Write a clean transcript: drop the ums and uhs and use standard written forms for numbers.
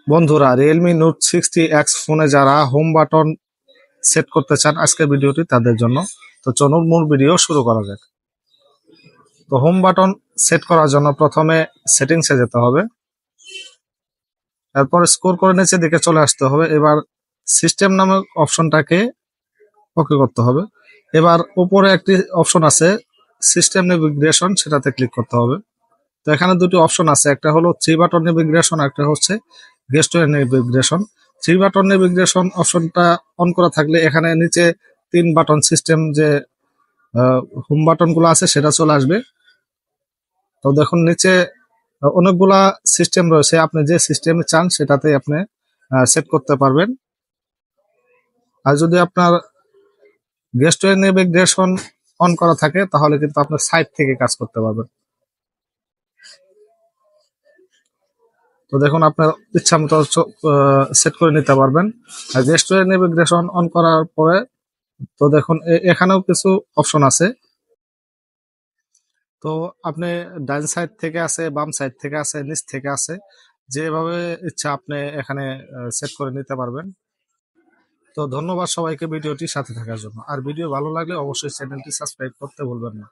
বন্ধুরা, Realme note 60X ফোনে যারা হোম বাটন সেট করতে চান, আজকের ভিডিওটি তাদের জন্য। তো চলুন মূল ভিডিও শুরু করা যাক। তো হোম বাটন সেট করার জন্য প্রথমে সেটিংসে যেতে হবে, তারপর স্ক্রল করে নিচে দিকে চলে আসতে হবে। এবার সিস্টেম নামক অপশনটাকে ওকে করতে হবে। এবার উপরে একটি অপশন আছে সিস্টেম নেভিগেশন, সেটাতে ক্লিক করতে হবে। তো এখানে দুটি অপশন আছে, একটা হলো থ্রি বাটন নেভিগেশন, একটা হচ্ছে গেস্টওয়ে নেভিগেশন। থ্রি বাটন নেভিগেশন অপশনটা অন করা থাকলে এখানে নিচে তিন বাটন সিস্টেম যে হোম বাটন গুলো আছে সেটা চলে আসবে। তো দেখুন নিচে অনেকগুলা সিস্টেম রয়েছে, আপনি যে সিস্টেমে চান সেটাতে আপনি সেট করতে পারবেন। আর যদি আপনার গেস্টওয়ে নেভিগেশন অন করা থাকে তাহলে কিন্তু আপনার সাইট থেকে কাজ করতে পারবেন। তো দেখুন আপনার ইচ্ছা মতো সেট করে নিতে পারবেন। আর গেস্টওয়ে নেভিগেশন অন করার পরে তো দেখুন এখানেও কিছু অপশন আছে। তো আপনি ডান সাইড থেকে আছে, বাম সাইড থেকে আছে, নিচ থেকে আছে, যেভাবে ইচ্ছা আপনি এখানে সেট করে নিতে পারবেন। তো ধন্যবাদ সবাইকে ভিডিওটির সাথে থাকার জন্য। আর ভিডিও ভালো লাগলে অবশ্যই চ্যানেলটি সাবস্ক্রাইব করতে ভুলবেন না।